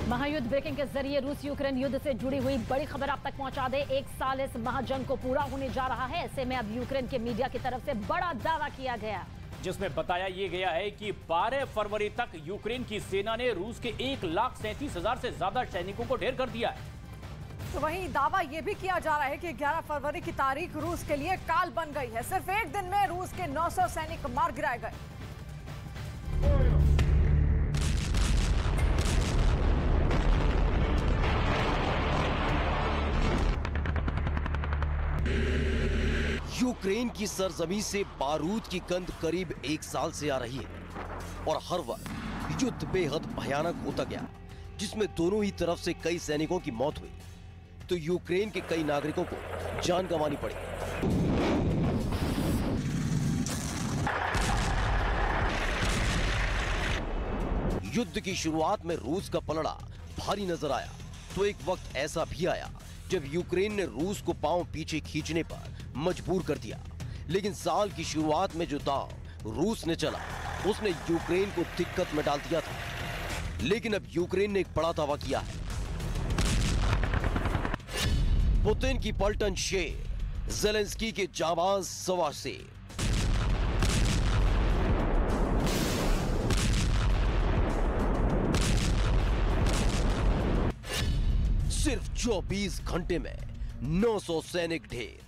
महायुद्ध ब्रेकिंग के जरिए रूस यूक्रेन युद्ध से जुड़ी हुई बड़ी खबर आप तक पहुंचा दे। 1 साल इस महाजंग को पूरा होने जा रहा है। ऐसे में अब यूक्रेन के मीडिया की तरफ से बड़ा दावा किया गया, जिसमें बताया यह गया है कि 12 फरवरी तक यूक्रेन की सेना ने रूस के 1,37,000 से ज्यादा सैनिकों को ढेर कर दिया है। तो वहीं दावा यह भी किया जा रहा है कि 11 फरवरी की तारीख रूस के लिए काल बन गई है। सिर्फ एक दिन में रूस के 900 सैनिक मार गिराए गए। यूक्रेन की सरजमीं से बारूद की गंध करीब 1 साल से आ रही है और हर वक्त युद्ध बेहद भयानक होता गया, जिसमें दोनों ही तरफ से कई सैनिकों की मौत हुई तो यूक्रेन के कई नागरिकों को जान गंवानी पड़ी। युद्ध की शुरुआत में रूस का पलड़ा भारी नजर आया तो एक वक्त ऐसा भी आया जब यूक्रेन ने रूस को पांव पीछे खींचने पर मजबूर कर दिया। लेकिन साल की शुरुआत में जो दांव रूस ने चला उसने यूक्रेन को दिक्कत में डाल दिया था। लेकिन अब यूक्रेन ने एक बड़ा दावा किया है। पुतिन की पलटन शेर, ज़ेलेंस्की के जाबाज सवा शेर। सिर्फ 24 घंटे में 900 सैनिक ढेर।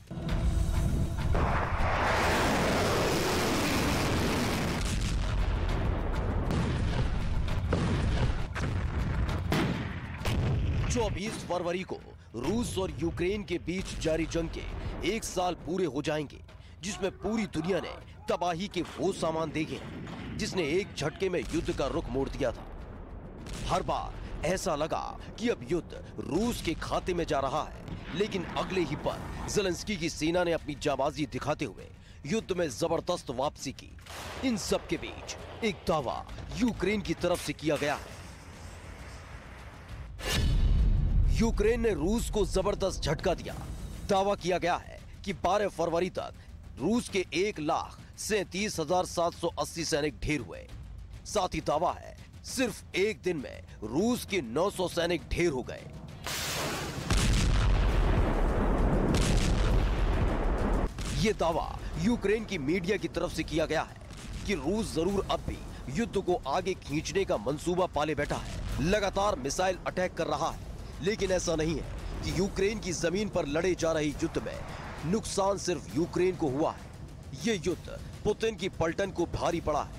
चौबीस फरवरी को रूस और यूक्रेन के बीच जारी जंग के 1 साल पूरे हो जाएंगे, जिसमें पूरी दुनिया ने तबाही के वो सामान देखे हैं जिसने एक झटके में युद्ध का रुख मोड़ दिया था। हर बार ऐसा लगा कि अब युद्ध रूस के खाते में जा रहा है, लेकिन अगले ही पल ज़ेलेंस्की की सेना ने अपनी जाबाजी दिखाते हुए युद्ध में जबरदस्त वापसी की। इन सब के बीच एक दावा यूक्रेन की तरफ से किया गया है। यूक्रेन ने रूस को जबरदस्त झटका दिया। दावा किया गया है कि 12 फरवरी तक रूस के 1,37,780 सैनिक ढेर हुए। साथ ही दावा है सिर्फ एक दिन में रूस के 900 सैनिक ढेर हो गए। यह दावा यूक्रेन की मीडिया की तरफ से किया गया है कि रूस जरूर अब भी युद्ध को आगे खींचने का मंसूबा पाले बैठा है, लगातार मिसाइल अटैक कर रहा है। लेकिन ऐसा नहीं है कि यूक्रेन की जमीन पर लड़े जा रहे युद्ध में नुकसान सिर्फ यूक्रेन को हुआ है। यह युद्ध पुतिन की पलटन को भारी पड़ा है।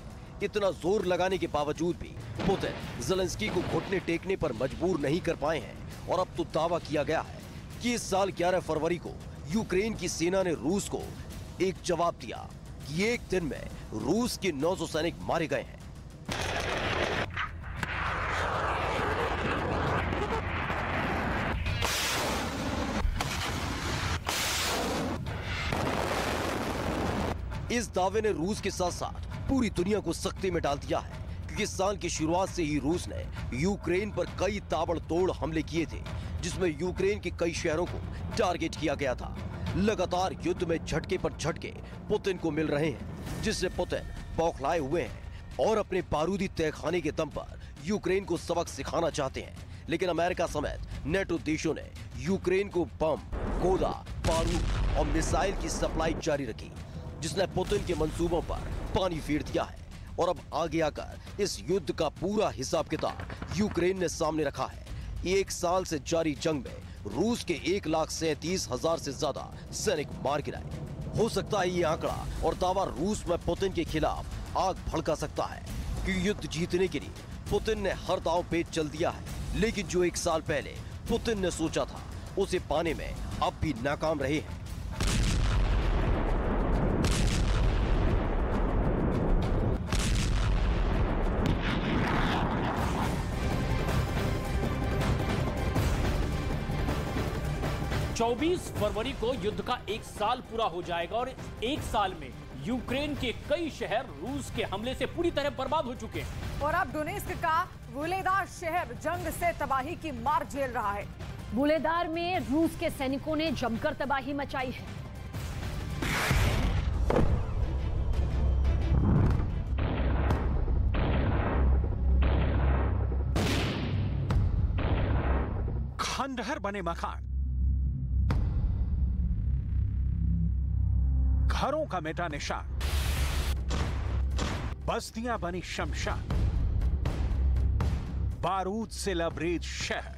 इतना जोर लगाने के बावजूद भी पुतिन ज़ेलेंस्की को घुटने टेकने पर मजबूर नहीं कर पाए हैं और अब तो दावा किया गया है कि इस साल 11 फरवरी को यूक्रेन की सेना ने रूस को एक जवाब दिया कि एक दिन में रूस के 900 सैनिक मारे गए हैं। इस दावे ने रूस के साथ साथ पूरी दुनिया को सख्ती में डाल दिया है, क्योंकि साल की शुरुआत से ही रूस ने यूक्रेन पर कई ताबड़तोड़ हमले किए थे, जिसमें यूक्रेन के कई शहरों को टारगेट किया गया था। लगातार युद्ध में झटके पर झटके पुतिन को मिल रहे हैं, जिससे पुतिन बौखलाए हुए हैं और अपने बारूदी तहखाने के दम पर यूक्रेन को सबक सिखाना चाहते हैं। लेकिन अमेरिका समेत नेटो देशों ने यूक्रेन को बम, गोला, बारूद और मिसाइल की सप्लाई जारी रखी, जिसने पुतिन के मंसूबों पर पानी फेर दिया है। और अब आगे आकर इस युद्ध का पूरा हिसाब किताब यूक्रेन ने सामने रखा है। 1 साल से जारी जंग में रूस के 1,37,000 से ज्यादा सैनिक मार गिराए। हो सकता है ये आंकड़ा और दावा रूस में पुतिन के खिलाफ आग भड़का सकता है, कि युद्ध जीतने के लिए पुतिन ने हर दांव पे चल दिया है। लेकिन जो 1 साल पहले पुतिन ने सोचा था उसे पाने में अब भी नाकाम रहे हैं। चौबीस फरवरी को युद्ध का 1 साल पूरा हो जाएगा और 1 साल में यूक्रेन के कई शहर रूस के हमले से पूरी तरह बर्बाद हो चुके हैं। और अब डोनेस्क का वुलेदार शहर जंग से तबाही की मार झेल रहा है। वुलेदार में रूस के सैनिकों ने जमकर तबाही मचाई है। खंडहर बने मकान, घरों का मिटा निशान, बस्तियां बनी शमशान, बारूद से लबरेज शहर,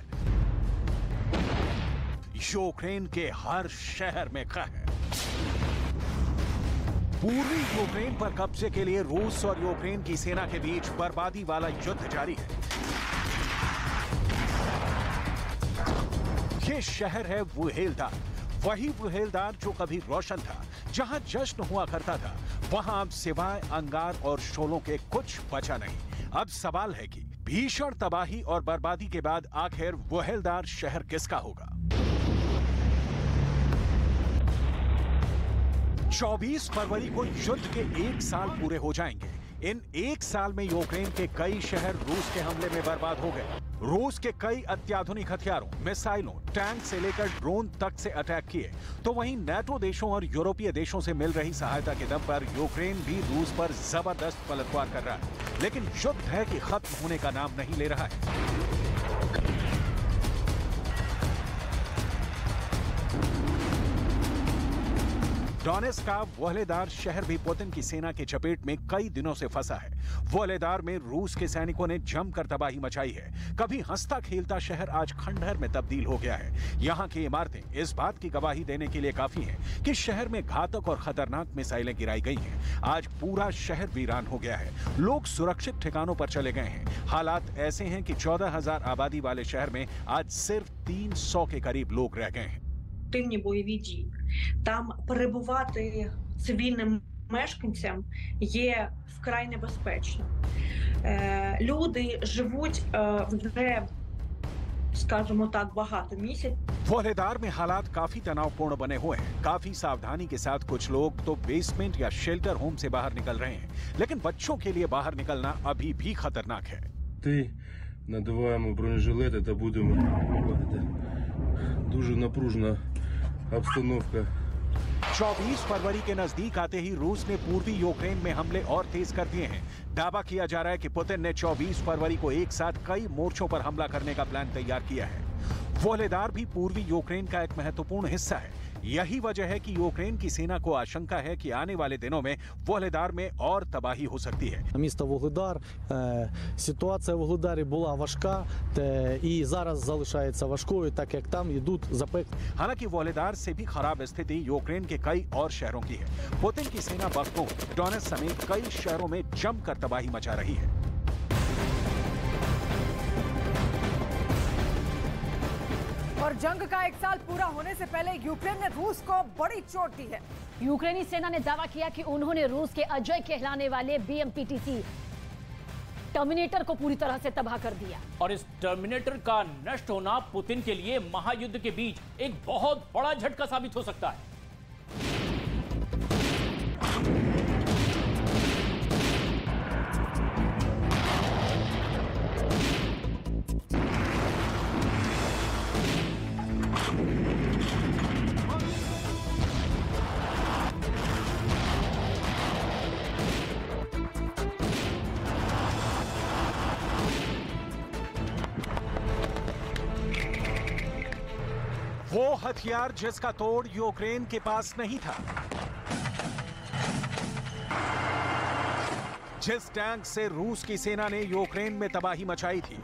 यूक्रेन के हर शहर में कहर। पूर्वी यूक्रेन पर कब्जे के लिए रूस और यूक्रेन की सेना के बीच बर्बादी वाला युद्ध जारी है। ये शहर है वुहेलदार, वही वुहेलदार जो कभी रोशन था, जहां जश्न हुआ करता था, वहां अब सिवाय अंगार और शोलों के कुछ बचा नहीं। अब सवाल है कि भीषण तबाही और बर्बादी के बाद आखिर वुहेलदार शहर किसका होगा? 24 फरवरी को युद्ध के 1 साल पूरे हो जाएंगे। इन 1 साल में यूक्रेन के कई शहर रूस के हमले में बर्बाद हो गए। रूस के कई अत्याधुनिक हथियारों, मिसाइलों, टैंक से लेकर ड्रोन तक से अटैक किए, तो वहीं नाटो देशों और यूरोपीय देशों से मिल रही सहायता के दम पर यूक्रेन भी रूस पर जबरदस्त पलटवार कर रहा है। लेकिन युद्ध है कि खत्म होने का नाम नहीं ले रहा है। डोनेत्स्क का वोहलेदार शहर भी पुतिन की सेना के चपेट में कई दिनों से फंसा है। वोहलेदार में रूस के सैनिकों ने जमकर तबाही मचाई है। कभी हंसता खेलता शहर आज खंडहर में तब्दील हो गया है। यहाँ की इमारतें इस बात की गवाही देने के लिए काफी हैं कि शहर में घातक और खतरनाक मिसाइलें गिराई गई हैं। आज पूरा शहर वीरान हो गया है। लोग सुरक्षित ठिकानों पर चले गए हैं। हालात ऐसे हैं कि 14,000 आबादी वाले शहर में आज सिर्फ 300 के करीब लोग रह गए हैं। Активні бойові дії. Там перебувати цивільним мешканцям є вкрай небезпечно. Люди живуть вже, скажімо так, багато місяців. वोहलेदार में हालात काफी तनावपूर्ण बने हुए हैं। काफी सावधानी के साथ कुछ लोग तो बेसमेंट या शेल्टर होम से बाहर निकल रहे हैं, लेकिन बच्चों के लिए बाहर निकलना अभी भी खतरनाक है। Надуваємо бронежилети та будемо виходити. Дуже напружена обстановка. 24 फरवरी के नजदीक आते ही रूस ने पूर्वी यूक्रेन में हमले और तेज कर दिए हैं। दावा किया जा रहा है कि पुतिन ने 24 फरवरी को एक साथ कई मोर्चों पर हमला करने का प्लान तैयार किया है। वोहलेदार भी पूर्वी यूक्रेन का एक महत्वपूर्ण हिस्सा है। यही वजह है कि यूक्रेन की सेना को आशंका है कि आने वाले दिनों में वोहलेदार में और तबाही हो सकती है। Місто Вугледар, ситуація в Вугледарі була важка і зараз залишається важкою, так як там йдуть запеклі. हालांकि वोहलेदार से भी खराब स्थिति यूक्रेन के कई और शहरों की है। पुतिन की सेना बख्तूम, डोनेत्स्क समेत कई शहरों में जमकर तबाही मचा रही है। और जंग का 1 साल पूरा होने से पहले यूक्रेन ने रूस को बड़ी चोट दी है। यूक्रेनी सेना ने दावा किया कि उन्होंने रूस के अजय कहलाने वाले BMPTC टर्मिनेटर को पूरी तरह से तबाह कर दिया। और इस टर्मिनेटर का नष्ट होना पुतिन के लिए महायुद्ध के बीच एक बहुत बड़ा झटका साबित हो सकता है। वो हथियार जिसका तोड़ यूक्रेन के पास नहीं था, जिस टैंक से रूस की सेना ने यूक्रेन में तबाही मचाई थी,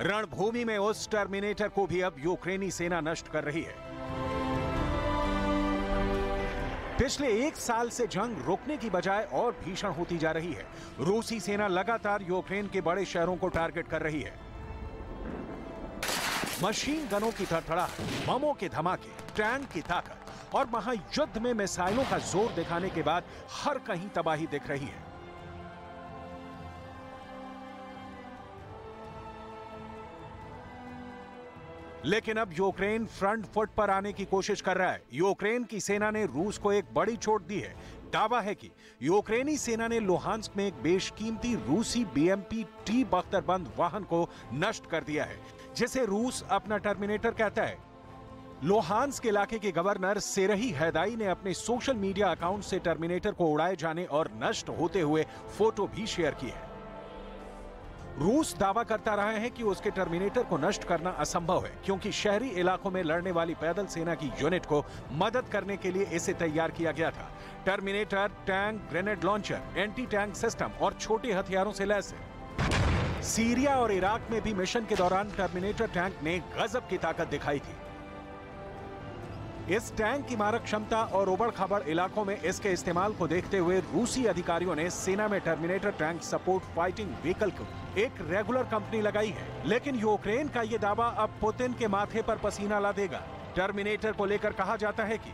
रणभूमि में उस टर्मिनेटर को भी अब यूक्रेनी सेना नष्ट कर रही है। पिछले 1 साल से जंग रुकने की बजाय और भीषण होती जा रही है। रूसी सेना लगातार यूक्रेन के बड़े शहरों को टारगेट कर रही है। मशीन गनों की थड़थड़ाहट, बमों के धमाके, टैंक की ताकत और महायुद्ध में मिसाइलों का जोर दिखाने के बाद हर कहीं तबाही दिख रही है। लेकिन अब यूक्रेन फ्रंट फुट पर आने की कोशिश कर रहा है। यूक्रेन की सेना ने रूस को एक बड़ी चोट दी है। दावा है कि यूक्रेनी सेना ने लुहांस्क में एक बेशकीमती रूसी BMP-T बख्तरबंद वाहन को नष्ट कर दिया है, जिसे रूस अपना टर्मिनेटर कहता है। लोहांस्क इलाके के गवर्नर सेरही हैदाई ने अपने सोशल मीडिया अकाउंट से टर्मिनेटर को उड़ाए जाने और नष्ट होते हुए फोटो भी शेयर की है। रूस दावा करता रहा है कि उसके टर्मिनेटर को नष्ट करना असंभव है, क्योंकि शहरी इलाकों में लड़ने वाली पैदल सेना की यूनिट को मदद करने के लिए इसे तैयार किया गया था। Terminator tank, grenade launcher, anti tank system और छोटे हथियारों से लैस है। सीरिया और इराक में भी मिशन के दौरान टर्मिनेटर टैंक ने गजब की ताकत दिखाई थी। इस टैंक की मारक क्षमता और उबड़-खाबड़ इलाकों में इसके इस्तेमाल को देखते हुए रूसी अधिकारियों ने सेना में terminator tank support fighting vehicle को एक रेगुलर कंपनी लगाई है। लेकिन यूक्रेन का ये दावा अब पुतिन के माथे पर पसीना ला देगा। टर्मिनेटर को लेकर कहा जाता है कि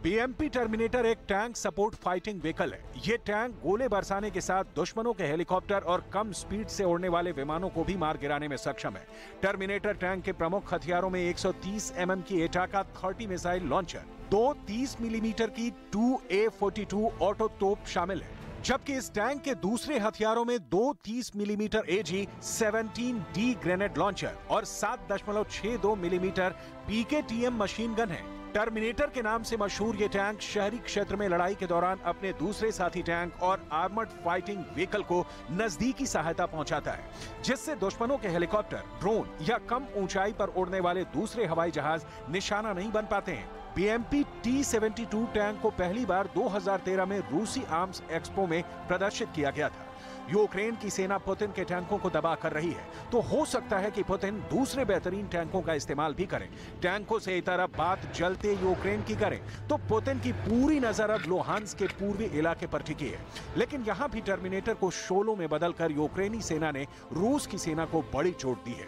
बीएमपी टर्मिनेटर एक टैंक सपोर्ट फाइटिंग व्हीकल है। ये टैंक गोले बरसाने के साथ दुश्मनों के हेलीकॉप्टर और कम स्पीड से उड़ने वाले विमानों को भी मार गिराने में सक्षम है। टर्मिनेटर टैंक के प्रमुख हथियारों में 130 mm की एटाका 30 मिसाइल लॉन्चर, 2 30 मिलीमीटर की 2A42 ऑटो तोप शामिल है, जबकि इस टैंक के दूसरे हथियारों में 2 30 मिलीमीटर AG-17D ग्रेनेड लॉन्चर और 7.62 मिलीमीटर PKTM मशीन गन है। टर्मिनेटर के नाम से मशहूर ये टैंक शहरी क्षेत्र में लड़ाई के दौरान अपने दूसरे साथी टैंक और आर्मर्ड फाइटिंग व्हीकल को नजदीकी सहायता पहुंचाता है, जिससे दुश्मनों के हेलीकॉप्टर, ड्रोन या कम ऊंचाई पर उड़ने वाले दूसरे हवाई जहाज निशाना नहीं बन पाते हैं। BMP T-72 टैंक को पहली बार 2013 में रूसी आर्म्स एक्सपो में प्रदर्शित किया गया था। यूक्रेन की सेना पुतिन के टैंकों को दबा कर रही है, तो हो सकता है कि पुतिन दूसरे बेहतरीन टैंकों का इस्तेमाल भी करें। टैंकों से इतर अब बात जलते यूक्रेन की करें तो पुतिन की पूरी नजर अब लोहांस्क के पूर्वी इलाके पर टिकी है। लेकिन यहाँ भी टर्मिनेटर को शोलों में बदलकर यूक्रेनी सेना ने रूस की सेना को बड़ी चोट दी है।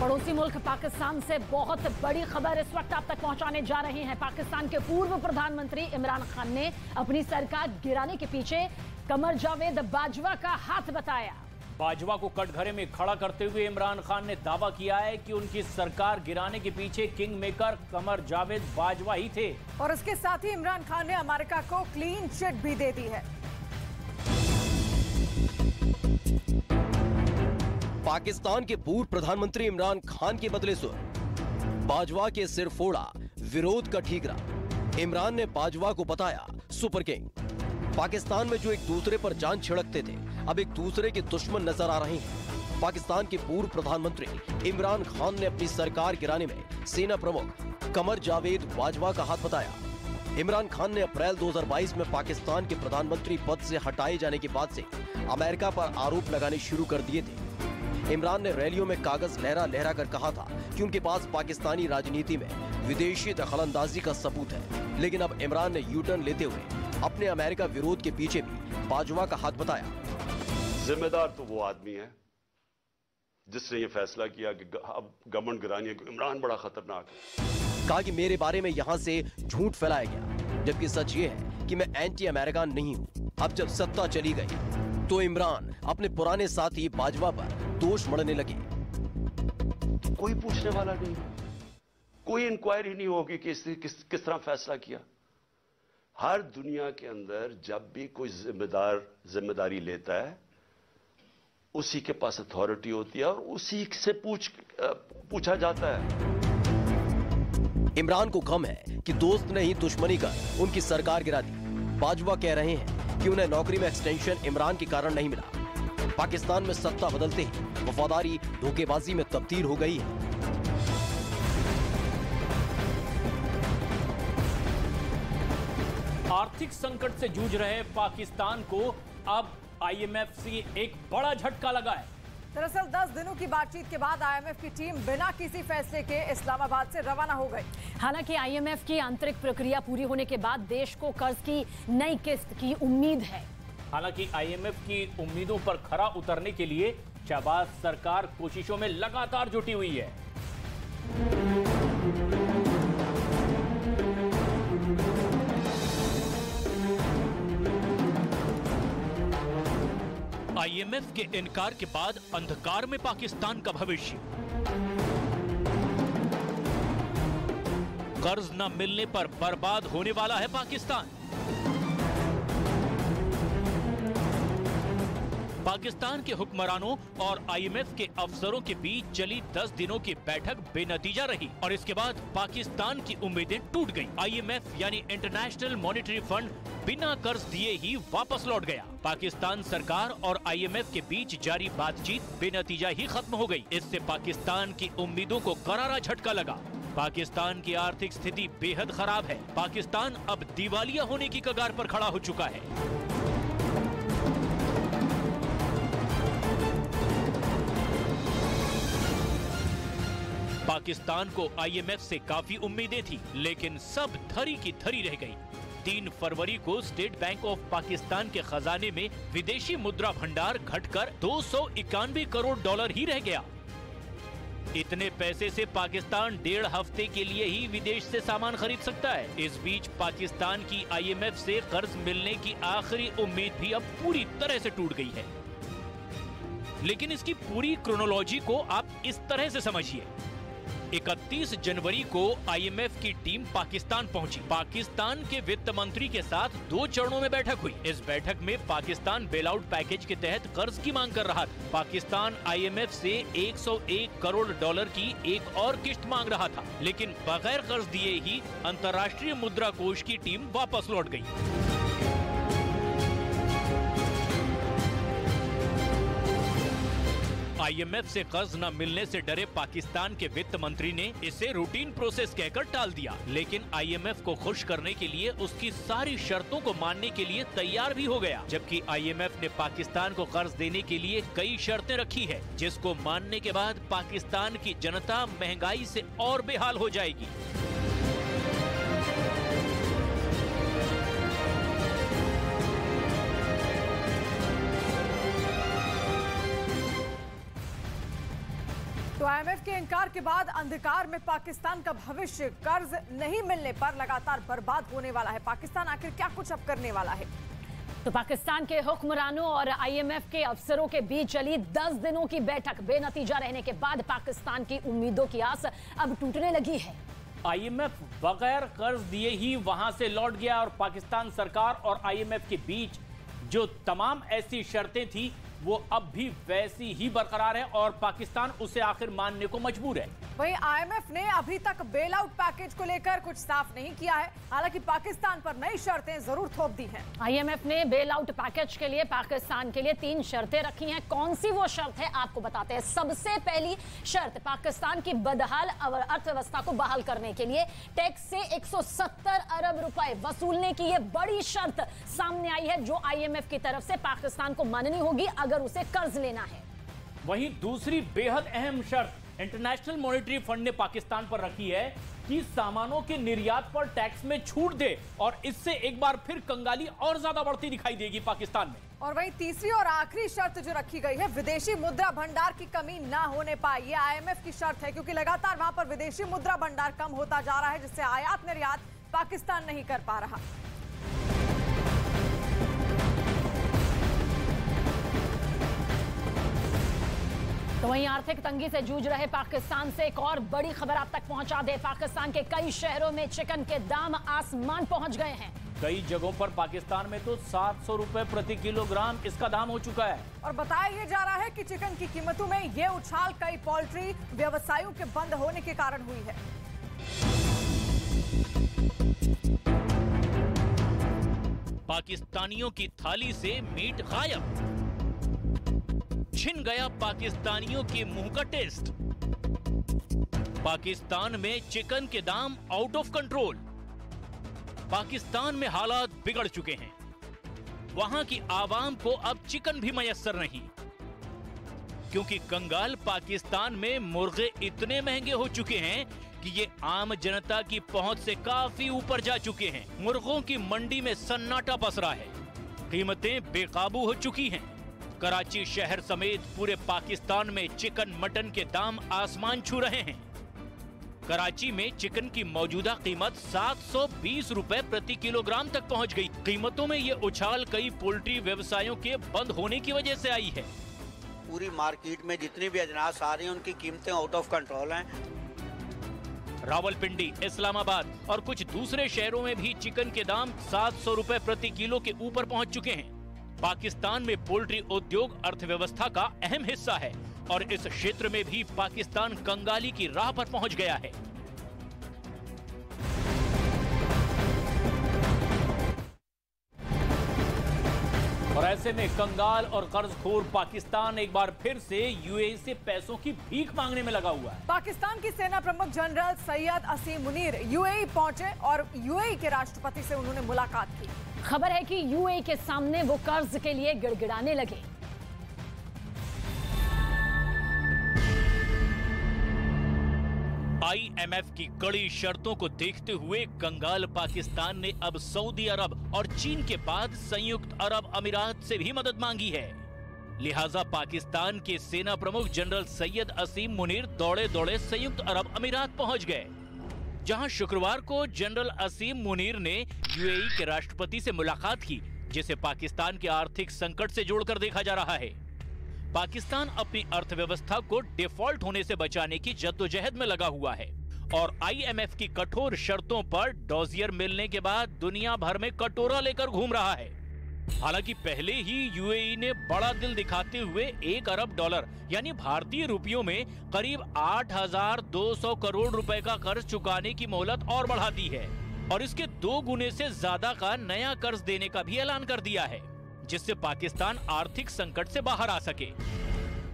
पड़ोसी मुल्क पाकिस्तान से बहुत बड़ी खबर इस वक्त आप तक पहुंचाने जा रहे हैं। पाकिस्तान के पूर्व प्रधानमंत्री इमरान खान ने अपनी सरकार गिराने के पीछे कमर जावेद बाजवा का हाथ बताया। बाजवा को कटघरे में खड़ा करते हुए इमरान खान ने दावा किया है कि उनकी सरकार गिराने के पीछे किंग मेकर कमर जावेद बाजवा ही थे। और इसके साथ ही इमरान खान ने अमेरिका को क्लीन चिट भी दे दी है। पाकिस्तान के पूर्व प्रधानमंत्री इमरान खान के बदले सुर, बाजवा के सिर फोड़ा, विरोध का ठीकरा। इमरान ने बाजवा को बताया सुपर किंग। पाकिस्तान में जो एक दूसरे पर जान छिड़कते थे, अब एक दूसरे के दुश्मन नजर आ रहे हैं। पाकिस्तान के पूर्व प्रधानमंत्री इमरान खान ने अपनी सरकार गिराने में सेना प्रमुख कमर जावेद बाजवा का हाथ बताया। इमरान खान ने अप्रैल 2022 में पाकिस्तान के प्रधानमंत्री पद से हटाए जाने के बाद से अमेरिका पर आरोप लगाने शुरू कर दिए थे। इमरान ने रैलियों में कागज लहरा लहरा कर कहा था कि उनके पास पाकिस्तानी राजनीति में विदेशी दखलंदाजी का सबूत है। लेकिन अब इमरान ने यू टर्न लेते हुए अपने अमेरिका विरोध के पीछे भी बाजवा का हाथ बताया। जिम्मेदार तो वो आदमी है जिसने ये फैसला किया कि अब गवर्नमेंट गिरानी है। इमरान बड़ा खतरनाक है। कहा कि मेरे बारे में यहाँ से झूठ फैलाया गया, जबकि सच ये है कि मैं एंटी अमेरिकन नहीं हूँ। अब जब सत्ता चली गई तो इमरान अपने पुराने साथी बाजवा पर दोष मढ़ने लगे। कोई पूछने वाला नहीं, कोई इंक्वायरी नहीं होगी कि किस तरह फैसला किया। हर दुनिया के अंदर जब भी कोई जिम्मेदारी लेता है, उसी के पास अथॉरिटी होती है और उसी से पूछा जाता है। इमरान को गम है कि दोस्त ने ही दुश्मनी कर उनकी सरकार गिरा दी। बाजवा कह रहे हैं कि उन्हें नौकरी में एक्सटेंशन इमरान के कारण नहीं मिला। पाकिस्तान में सत्ता बदलते ही वफादारी धोखेबाजी में तब्दील हो गई है। आर्थिक संकट से जूझ रहे पाकिस्तान को अब IMF से एक बड़ा झटका लगा है। दरअसल 10 दिनों की बातचीत के बाद IMF की टीम बिना किसी फैसले के इस्लामाबाद से रवाना हो गई। हालांकि IMF की आंतरिक प्रक्रिया पूरी होने के बाद देश को कर्ज की नई किस्त की उम्मीद है। हालांकि IMF की उम्मीदों पर खरा उतरने के लिए शहबाज सरकार कोशिशों में लगातार जुटी हुई है। IMF के इनकार के बाद अंधकार में पाकिस्तान का भविष्य। कर्ज न मिलने पर बर्बाद होने वाला है पाकिस्तान। पाकिस्तान के हुक्मरानों और IMF के अफसरों के बीच चली 10 दिनों की बैठक बेनतीजा रही और इसके बाद पाकिस्तान की उम्मीदें टूट गईं। IMF यानी इंटरनेशनल मॉनेटरी फंड बिना कर्ज दिए ही वापस लौट गया। पाकिस्तान सरकार और IMF के बीच जारी बातचीत बेनतीजा ही खत्म हो गई। इससे पाकिस्तान की उम्मीदों को करारा झटका लगा। पाकिस्तान की आर्थिक स्थिति बेहद खराब है। पाकिस्तान अब दिवालिया होने की कगार पर खड़ा हो चुका है। पाकिस्तान को IMF से काफी उम्मीदें थी, लेकिन सब धरी की धरी रह गई। 3 फरवरी को स्टेट बैंक ऑफ पाकिस्तान के खजाने में विदेशी मुद्रा भंडार घटकर $291 करोड़ ही रह गया। इतने पैसे से पाकिस्तान 1.5 हफ्ते के लिए ही विदेश से सामान खरीद सकता है। इस बीच पाकिस्तान की IMF से कर्ज मिलने की आखिरी उम्मीद भी अब पूरी तरह से टूट गई है। लेकिन इसकी पूरी क्रोनोलॉजी को आप इस तरह से समझिए। 31 जनवरी को IMF की टीम पाकिस्तान पहुंची। पाकिस्तान के वित्त मंत्री के साथ 2 चरणों में बैठक हुई। इस बैठक में पाकिस्तान बेल आउट पैकेज के तहत कर्ज की मांग कर रहा था। पाकिस्तान IMF से $101 करोड़ की एक और किश्त मांग रहा था, लेकिन बगैर कर्ज दिए ही अंतर्राष्ट्रीय मुद्रा कोष की टीम वापस लौट गई। IMF से कर्ज न मिलने से डरे पाकिस्तान के वित्त मंत्री ने इसे रूटीन प्रोसेस कहकर टाल दिया, लेकिन IMF को खुश करने के लिए उसकी सारी शर्तों को मानने के लिए तैयार भी हो गया। जबकि IMF ने पाकिस्तान को कर्ज देने के लिए कई शर्तें रखी है, जिसको मानने के बाद पाकिस्तान की जनता महंगाई से और बेहाल हो जाएगी। तो IMF के इनकार के बाद अंधकार में पाकिस्तान का भविष्य कर्ज नहीं मिलने पर लगातार बर्बाद होने वाला है। पाकिस्तान आखिर क्या कुछ अब करने वाला है? तो पाकिस्तान के हुक्मरानों और IMF के अफसरों के बीच चली 10 दिनों की बैठक बेनतीजा रहने के बाद पाकिस्तान की उम्मीदों की आस अब टूटने लगी है। IMF बगैर कर्ज दिए ही वहां से लौट गया और पाकिस्तान सरकार और IMF के बीच जो तमाम ऐसी शर्तें थी वो अब भी वैसी ही बरकरार है और पाकिस्तान उसे आखिर मानने को मजबूर है। वहीं IMF ने अभी तक बेल आउट पैकेज को लेकर कुछ साफ नहीं किया है, हालांकि पाकिस्तान पर नई शर्तें जरूर थोप दी हैं। IMF ने बेल आउट पैकेज के लिए पाकिस्तान के लिए 3 शर्तें रखी हैं। कौन सी वो शर्त है आपको बताते हैं। सबसे पहली शर्त, पाकिस्तान की बदहाल अर्थव्यवस्था को बहाल करने के लिए टैक्स से 170 अरब रुपए वसूलने की ये बड़ी शर्त सामने आई है, जो IMF की तरफ से पाकिस्तान को माननी होगी अगर उसे कर्ज लेना है। वहीं दूसरी बेहद अहम शर्त इंटरनेशनल मॉनेटरी फंड ने पाकिस्तान पर रखी है कि सामानों के निर्यात पर टैक्स में छूट दे और इससे एक बार फिर कंगाली और ज्यादा बढ़ती दिखाई देगी पाकिस्तान में। और वहीं तीसरी और आखिरी शर्त जो रखी गई है, विदेशी मुद्रा भंडार की कमी ना होने पाए। ये IMF की शर्त है, क्योंकि लगातार वहां पर विदेशी मुद्रा भंडार कम होता जा रहा है, जिससे आयात निर्यात पाकिस्तान नहीं कर पा रहा। तो वहीं आर्थिक तंगी से जूझ रहे पाकिस्तान से एक और बड़ी खबर आप तक पहुंचा दे। पाकिस्तान के कई शहरों में चिकन के दाम आसमान पहुंच गए हैं। कई जगहों पर पाकिस्तान में तो 700 रुपए प्रति किलोग्राम इसका दाम हो चुका है। और बताया ये जा रहा है कि चिकन की कीमतों में ये उछाल कई पोल्ट्री व्यवसायियों के बंद होने के कारण हुई है। पाकिस्तानियों की थाली से मीट गायब, छिन गया पाकिस्तानियों के मुंह का टेस्ट। पाकिस्तान में चिकन के दाम आउट ऑफ कंट्रोल। पाकिस्तान में हालात बिगड़ चुके हैं। वहां की आवाम को अब चिकन भी मयस्सर नहीं, क्योंकि कंगाल पाकिस्तान में मुर्गे इतने महंगे हो चुके हैं कि ये आम जनता की पहुंच से काफी ऊपर जा चुके हैं। मुर्गों की मंडी में सन्नाटा पसरा है, कीमतें बेकाबू हो चुकी हैं। कराची शहर समेत पूरे पाकिस्तान में चिकन मटन के दाम आसमान छू रहे हैं। कराची में चिकन की मौजूदा कीमत 720 रुपए प्रति किलोग्राम तक पहुंच गई। कीमतों में ये उछाल कई पोल्ट्री व्यवसायों के बंद होने की वजह से आई है। पूरी मार्केट में जितनी भी अजनास आ रही हैं उनकी कीमतें आउट ऑफ कंट्रोल हैं। रावलपिंडी, इस्लामाबाद और कुछ दूसरे शहरों में भी चिकन के दाम 700 रुपए प्रति किलो के ऊपर पहुंच चुके हैं। पाकिस्तान में पोल्ट्री उद्योग अर्थव्यवस्था का अहम हिस्सा है और इस क्षेत्र में भी पाकिस्तान कंगाली की राह पर पहुंच गया है। और ऐसे में कंगाल और कर्जखोर पाकिस्तान एक बार फिर से यूएई से पैसों की भीख मांगने में लगा हुआ है। पाकिस्तान की सेना प्रमुख जनरल सैयद असीम मुनीर यूएई पहुंचे और यूएई के राष्ट्रपति से उन्होंने मुलाकात की। खबर है कि यूएई के सामने वो कर्ज के लिए गिड़गिड़ाने लगे। आईएमएफ की कड़ी शर्तों को देखते हुए कंगाल पाकिस्तान ने अब सऊदी अरब और चीन के बाद संयुक्त अरब अमीरात से भी मदद मांगी है। लिहाजा पाकिस्तान के सेना प्रमुख जनरल सैयद असीम मुनीर दौड़े दौड़े संयुक्त अरब अमीरात पहुंच गए, जहां शुक्रवार को जनरल असीम मुनीर ने यूएई के राष्ट्रपति से मुलाकात की, जिसे पाकिस्तान के आर्थिक संकट से जोड़कर देखा जा रहा है। पाकिस्तान अपनी अर्थव्यवस्था को डिफॉल्ट होने से बचाने की जद्दोजहद में लगा हुआ है और आईएमएफ की कठोर शर्तों पर डॉजियर मिलने के बाद दुनिया भर में कटोरा लेकर घूम रहा है। हालांकि पहले ही यूएई ने बड़ा दिल दिखाते हुए $1 अरब यानी भारतीय रुपयों में करीब 8,200 करोड़ रुपए का कर्ज चुकाने की मोहलत और बढ़ा दी है और इसके 2 गुने से ज्यादा का नया कर्ज देने का भी ऐलान कर दिया है, जिससे पाकिस्तान आर्थिक संकट से बाहर आ सके।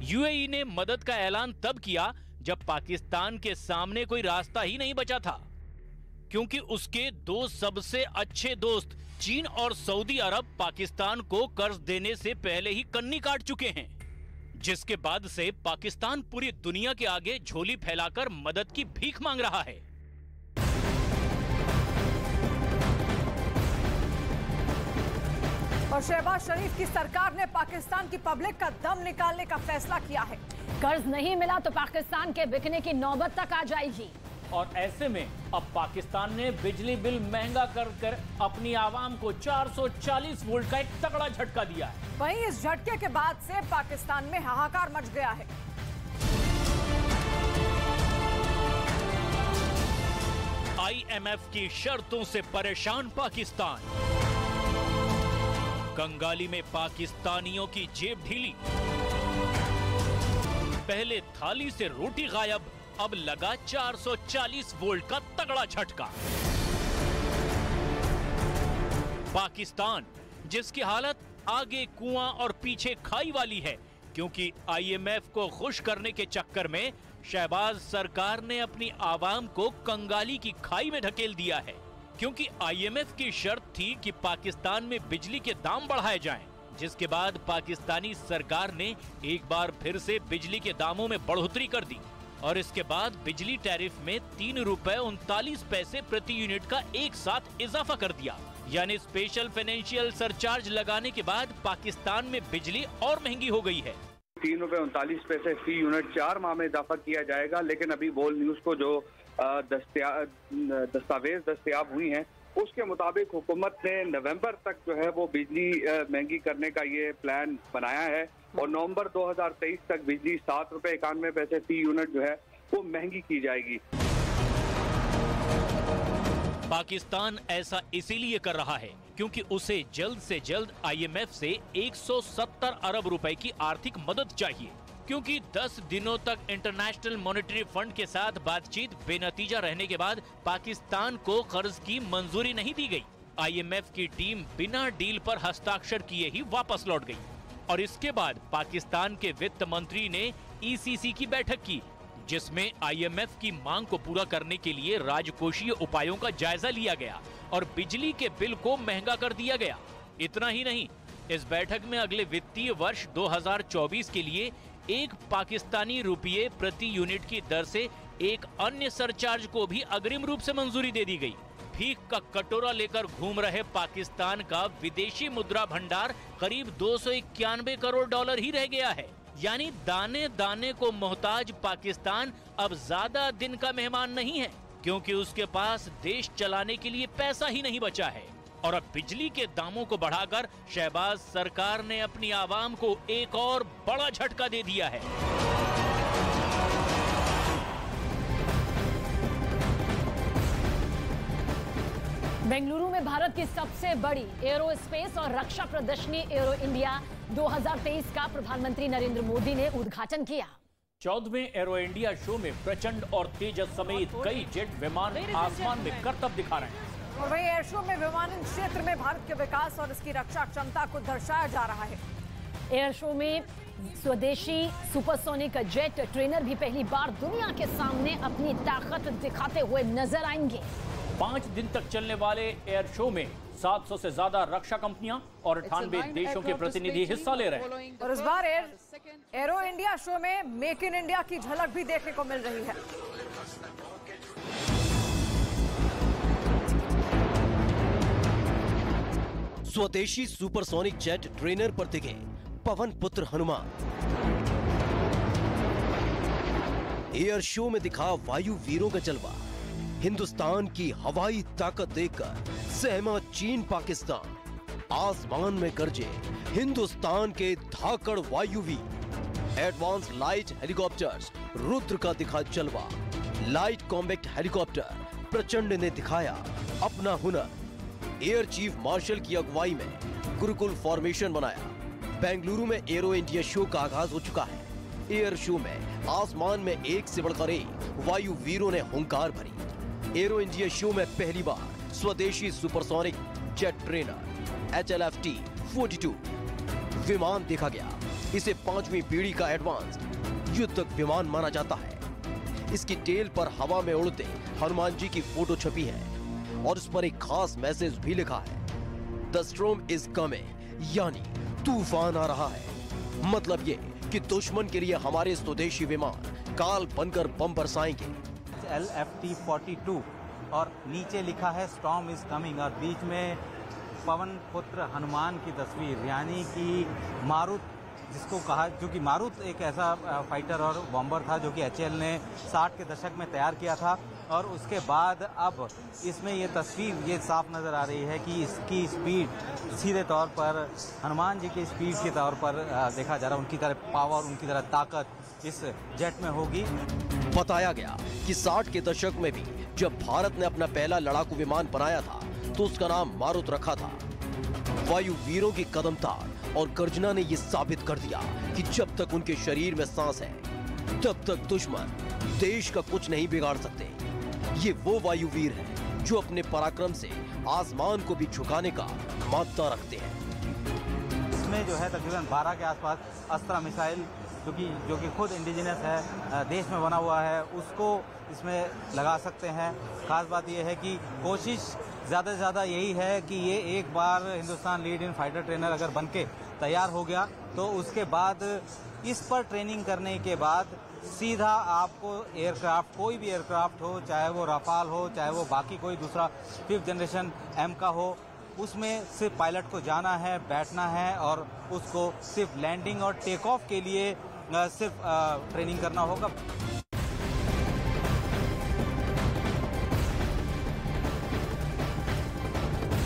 यूएई ने मदद का ऐलान तब किया जब पाकिस्तान के सामने कोई रास्ता ही नहीं बचा था, क्योंकि उसके 2 सबसे अच्छे दोस्त चीन और सऊदी अरब पाकिस्तान को कर्ज देने से पहले ही कन्नी काट चुके हैं, जिसके बाद से पाकिस्तान पूरी दुनिया के आगे झोली फैलाकर मदद की भीख मांग रहा है। और शहबाज शरीफ की सरकार ने पाकिस्तान की पब्लिक का दम निकालने का फैसला किया है। कर्ज नहीं मिला तो पाकिस्तान के बिकने की नौबत तक आ जाएगी। और ऐसे में अब पाकिस्तान ने बिजली बिल महंगा कर अपनी आवाम को 440 वोल्ट का एक तगड़ा झटका दिया है। वहीं इस झटके के बाद से पाकिस्तान में हाहाकार मच गया है। आईएमएफ की शर्तों से परेशान पाकिस्तान, कंगाली में पाकिस्तानियों की जेब ढीली, पहले थाली से रोटी गायब, अब लगा 440 वोल्ट का तगड़ा झटका। पाकिस्तान जिसकी हालत आगे कुआं और पीछे खाई वाली है, क्योंकि आईएमएफ को खुश करने के चक्कर में शहबाज सरकार ने अपनी आवाम को कंगाली की खाई में ढकेल दिया है। क्योंकि आईएमएफ की शर्त थी कि पाकिस्तान में बिजली के दाम बढ़ाए जाएं, जिसके बाद पाकिस्तानी सरकार ने एक बार फिर से बिजली के दामों में बढ़ोतरी कर दी और इसके बाद बिजली टैरिफ में ₹3.39 प्रति यूनिट का एक साथ इजाफा कर दिया। यानी स्पेशल फाइनेंशियल सरचार्ज लगाने के बाद पाकिस्तान में बिजली और महंगी हो गई है। ₹3.39 फी यूनिट 4 माह में इजाफा किया जाएगा, लेकिन अभी बोल न्यूज को जो दस्तावेज दस्तयाब हुई हैं उसके मुताबिक हुकूमत ने नवंबर तक जो है वो बिजली महंगी करने का ये प्लान बनाया है और नवंबर 2023 तक बिजली ₹7.91 फी यूनिट जो है वो महंगी की जाएगी। पाकिस्तान ऐसा इसीलिए कर रहा है क्योंकि उसे जल्द से जल्द आईएमएफ से 170 अरब रुपए की आर्थिक मदद चाहिए, क्योंकि 10 दिनों तक इंटरनेशनल मॉनेटरी फंड के साथ बातचीत बेनतीजा रहने के बाद पाकिस्तान को कर्ज की मंजूरी नहीं दी गई। आईएमएफ की टीम बिना डील पर हस्ताक्षर किए ही वापस लौट गई और इसके बाद पाकिस्तान के वित्त मंत्री ने ईसीसी की बैठक की, जिसमें आईएमएफ की मांग को पूरा करने के लिए राजकोषीय उपायों का जायजा लिया गया और बिजली के बिल को महंगा कर दिया गया। इतना ही नहीं, इस बैठक में अगले वित्तीय वर्ष 2024 के लिए 1 पाकिस्तानी रुपये प्रति यूनिट की दर से एक अन्य सरचार्ज को भी अग्रिम रूप से मंजूरी दे दी गई। भीख का कटोरा लेकर घूम रहे पाकिस्तान का विदेशी मुद्रा भंडार करीब $291 करोड़ ही रह गया है। यानी दाने दाने को मोहताज पाकिस्तान अब ज्यादा दिन का मेहमान नहीं है, क्योंकि उसके पास देश चलाने के लिए पैसा ही नहीं बचा है। और अब बिजली के दामों को बढ़ाकर शहबाज सरकार ने अपनी आवाम को एक और बड़ा झटका दे दिया है। बेंगलुरु में भारत की सबसे बड़ी एरोस्पेस और रक्षा प्रदर्शनी एरो इंडिया 2023 का प्रधानमंत्री नरेंद्र मोदी ने उद्घाटन किया। 14वें एरो इंडिया शो में प्रचंड और तेजस समेत कई जेट विमान आसमान में करतब दिखा रहे हैं। और वहीं एयर शो में विमानन क्षेत्र में भारत के विकास और इसकी रक्षा क्षमता को दर्शाया जा रहा है। एयर शो में स्वदेशी सुपरसोनिक जेट ट्रेनर भी पहली बार दुनिया के सामने अपनी ताकत दिखाते हुए नजर आएंगे। 5 दिन तक चलने वाले एयर शो में 700 से ज्यादा रक्षा कंपनियां और 98 देशों के प्रतिनिधि हिस्सा ले रहे हैं। और इस बार एरो इंडिया शो में मेक इन इंडिया की झलक भी देखने को मिल रही है। स्वदेशी सुपरसोनिक जेट ट्रेनर पर दिखे पवन पुत्र हनुमान। एयर शो में दिखा वायु वीरों का जलवा। हिंदुस्तान की हवाई ताकत देखकर सहमा चीन पाकिस्तान। आसमान में गरजे हिंदुस्तान के धाकड़ वायुवीर। एडवांस लाइट हेलीकॉप्टर्स रुद्र का दिखा जलवा। लाइट कॉम्बैक्ट हेलीकॉप्टर प्रचंड ने दिखाया अपना हुनर। एयर चीफ मार्शल की अगुवाई में गुरुकुल फॉर्मेशन बनाया। बेंगलुरु में एरो इंडिया शो का आगाज हो चुका है। एयर शो में आसमान में एक से बढ़कर एक वायु वीरों ने हुंकार भरी। एरो इंडिया शो में पहली बार स्वदेशी सुपरसोनिक जेट ट्रेनर HLFT 42 विमान देखा गया। इसे 5वीं पीढ़ी का एडवांस युद्धक विमान माना जाता है। इसकी टेल पर हवा में उड़ते हनुमान जी की फोटो छपी है और उस पर एक खास मैसेज भी लिखा है, द स्ट्रॉर्म इज कमिंग, यानी तूफान आ रहा है। मतलब ये कि दुश्मन के लिए हमारे स्वदेशी विमान काल बनकर बम बरसाएंगे। LFT 42 और नीचे लिखा है स्टॉर्म इज कमिंग और बीच में पवन पुत्र हनुमान की तस्वीर, यानी कि मारुत जिसको कहा, जो कि मारुत एक ऐसा फाइटर और बॉम्बर था जो कि HAL ने 60 के दशक में तैयार किया था। और उसके बाद अब इसमें ये तस्वीर ये साफ नज़र आ रही है कि इसकी स्पीड सीधे तौर पर हनुमान जी की स्पीड के तौर पर देखा जा रहा है। उनकी तरह पावर, उनकी तरह ताकत इस जेट में होगी। बताया गया कि 60 के दशक में भी जब भारत ने अपना पहला लड़ाकू विमान बनाया था तो उसका नाम मारुत रखा था। वायु वीरों की कदमतार और गर्जना ने यह साबित कर दिया कि जब तक उनके शरीर में सांस है तब तक दुश्मन देश का कुछ नहीं बिगाड़ सकते। ये वो वायुवीर हैं जो अपने पराक्रम से आसमान को भी झुकाने का मादा रखते हैं। इसमें जो है तकरीबन 12 के आसपास अस्त्र मिसाइल जो कि खुद इंडिजिनस है, देश में बना हुआ है, उसको इसमें लगा सकते हैं। खास बात यह है कि कोशिश ज़्यादा से ज़्यादा यही है कि ये एक बार Hindustan lead in fighter trainer अगर बनके तैयार हो गया तो उसके बाद इस पर ट्रेनिंग करने के बाद सीधा आपको एयरक्राफ्ट, कोई भी एयरक्राफ्ट हो, चाहे वो राफाल हो, चाहे वो बाकी कोई दूसरा 5th जनरेशन M का हो, उसमें सिर्फ पायलट को जाना है, बैठना है और उसको सिर्फ लैंडिंग और टेक ऑफ के लिए सिर्फ ट्रेनिंग करना होगा।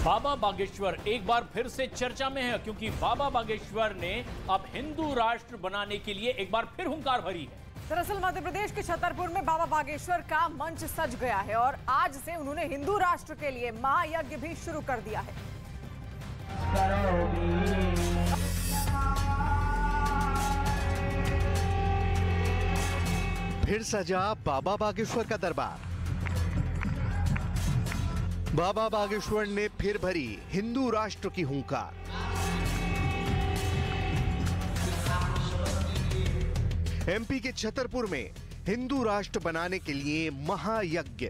बाबा बागेश्वर एक बार फिर से चर्चा में है क्योंकि बाबा बागेश्वर ने अब हिंदू राष्ट्र बनाने के लिए एक बार फिर हुंकार भरी है। दरअसल मध्य प्रदेश के छतरपुर में बाबा बागेश्वर का मंच सज गया है और आज से उन्होंने हिंदू राष्ट्र के लिए महायज्ञ भी शुरू कर दिया है। फिर सजा बाबा बागेश्वर का दरबार। बाबा बागेश्वर ने फिर भरी हिंदू राष्ट्र की हुंकार। MP के छतरपुर में हिंदू राष्ट्र बनाने के लिए महायज्ञ।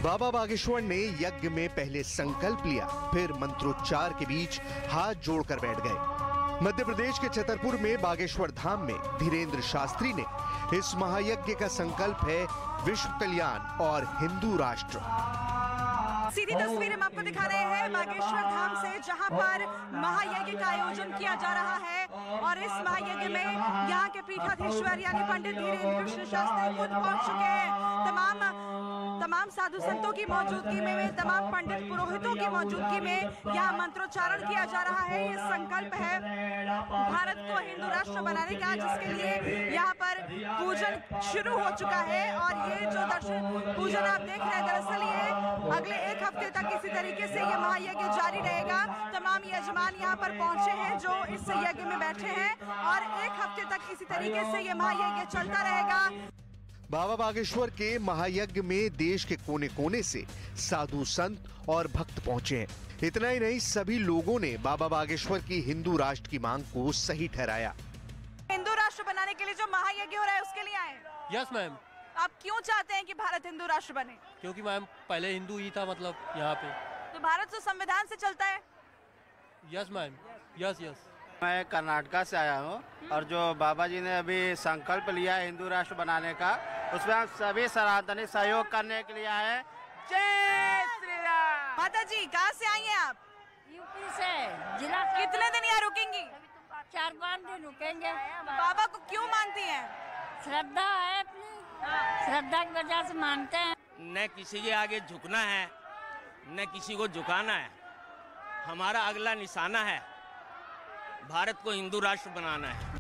बाबा बागेश्वर ने यज्ञ में पहले संकल्प लिया, फिर मंत्रोच्चार के बीच हाथ जोड़कर बैठ गए। मध्य प्रदेश के छतरपुर में बागेश्वर धाम में धीरेन्द्र शास्त्री ने इस महायज्ञ का संकल्प है विश्व कल्याण और हिंदू राष्ट्र। सीधी तस्वीरें हम आपको दिखा रहे हैं बागेश्वर धाम से, जहां पर महायज्ञ का आयोजन किया जा रहा है और इस महायज्ञ में यहाँ के पीठाधीश्वर यानी पंडित धीरेन्द्र कृष्ण शास्त्री खुद पहुंच चुके हैं। तमाम तमाम साधु संतों की मौजूदगी में, तमाम पंडित पुरोहितों की मौजूदगी में यहाँ मंत्रोच्चारण किया जा रहा है। ये संकल्प है भारत को हिंदू राष्ट्र बनाने का, जिसके लिए यहाँ पर पूजन शुरू हो चुका है। और ये जो दर्शन पूजन आप देख रहे हैं, दरअसल ये अगले 1 हफ्ते तक इसी तरीके से ये महायज्ञ जारी रहेगा। तमाम यजमान यहाँ पर पहुंचे हैं जो इस यज्ञ में बैठे हैं और 1 हफ्ते तक इसी तरीके से ये महायज्ञ चलता रहेगा। बाबा बागेश्वर के महायज्ञ में देश के कोने कोने से साधु संत और भक्त पहुंचे हैं। इतना ही नहीं, सभी लोगों ने बाबा बागेश्वर की हिंदू राष्ट्र की मांग को सही ठहराया। हिंदू राष्ट्र बनाने के लिए जो महायज्ञ हो रहा है उसके लिए आए? Yes ma'am. आप क्यों चाहते हैं कि भारत हिंदू राष्ट्र बने? क्योंकि मैम पहले हिंदू ही था, मतलब यहाँ पे। तो भारत तो संविधान से चलता है। Yes ma'am, yes yes. मैं कर्नाटका से आया हूँ और जो बाबा जी ने अभी संकल्प लिया है हिंदू राष्ट्र बनाने का, उसमें हम सभी सनातनी सहयोग करने के लिए आए हैं। जय श्री राम। माता जी कहाँ से आई हैं आप? यूपी से, जिला। कितने दिन यहाँ रुकेंगी? 4-5 दिन रुकेंगे। बाबा को क्यों मानती हैं? श्रद्धा है अपनी, श्रद्धा की वजह से मानते हैं। न किसी के आगे झुकना है, न किसी को झुकाना है। हमारा अगला निशाना है भारत को हिंदू राष्ट्र बनाना है।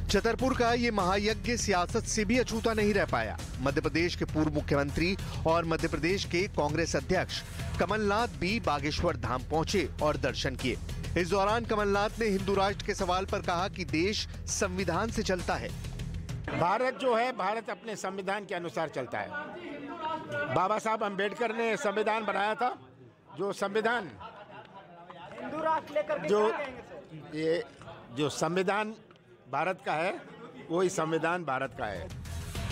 छतरपुर का ये महायज्ञ सियासत से भी अछूता नहीं रह पाया। मध्य प्रदेश के पूर्व मुख्यमंत्री और मध्य प्रदेश के कांग्रेस अध्यक्ष कमलनाथ भी बागेश्वर धाम पहुंचे और दर्शन किए। इस दौरान कमलनाथ ने हिंदू राष्ट्र के सवाल पर कहा कि देश संविधान से चलता है। भारत जो है, भारत अपने संविधान के अनुसार चलता है। बाबा साहब अम्बेडकर ने संविधान बनाया था। जो संविधान जो संविधान भारत का है, वही संविधान भारत का है।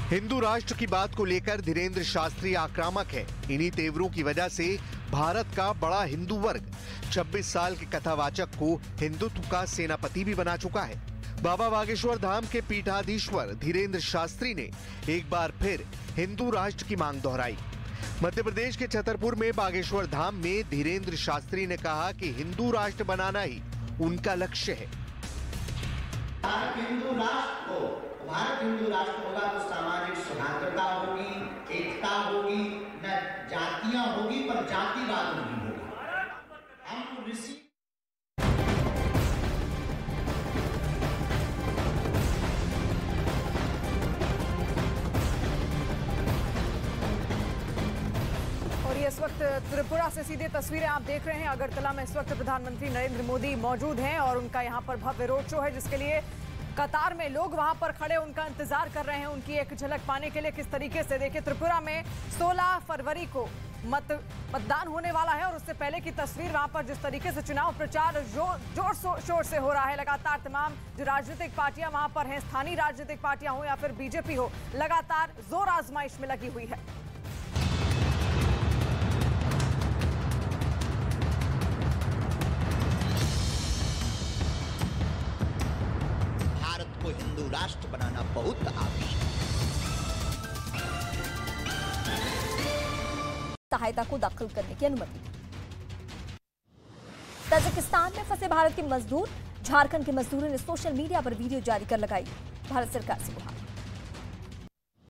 हिंदू राष्ट्र की बात को लेकर धीरेन्द्र शास्त्री आक्रामक है। इन्हीं तेवरों की वजह से भारत का बड़ा हिंदू वर्ग 26 साल के कथावाचक को हिंदुत्व का सेनापति भी बना चुका है। बाबा बागेश्वर धाम के पीठाधीश्वर धीरेन्द्र शास्त्री ने एक बार फिर हिंदू राष्ट्र की मांग दोहराई। मध्य प्रदेश के छतरपुर में बागेश्वर धाम में धीरेन्द्र शास्त्री ने कहा कि हिंदू राष्ट्र बनाना ही उनका लक्ष्य है। भारत हिंदू राष्ट्र होगा तो सामाजिक सौहार्दता होगी, एकता होगी, न जातियां होगी पर जातिवाद नहीं होगा। हम ऋषि इस वक्त त्रिपुरा से सीधे तस्वीरें आप देख रहे हैं। अगरतला में इस वक्त प्रधानमंत्री नरेंद्र मोदी मौजूद हैं और उनका यहां पर भव्य रोड शो है, जिसके लिए कतार में लोग वहां पर खड़े उनका इंतजार कर रहे हैं, उनकी एक झलक पाने के लिए। किस तरीके से देखिए, त्रिपुरा में 16 फरवरी को मतदान होने वाला है और उससे पहले की तस्वीर वहां पर जिस तरीके से चुनाव प्रचार जोर शोर से हो रहा है। लगातार तमाम जो राजनीतिक पार्टियां वहां पर हैं, स्थानीय राजनीतिक पार्टियां हो या फिर बीजेपी हो, लगातार जोर आजमाइश में लगी हुई है। को हिंदू राष्ट्र बनाना बहुत आवश्यक है। सहायता को दाखिल करने की अनुमति। ताजिकिस्तान में फंसे भारत के मजदूर, झारखंड के मजदूरों ने सोशल मीडिया पर वीडियो जारी कर लगाई भारत सरकार से गुहार।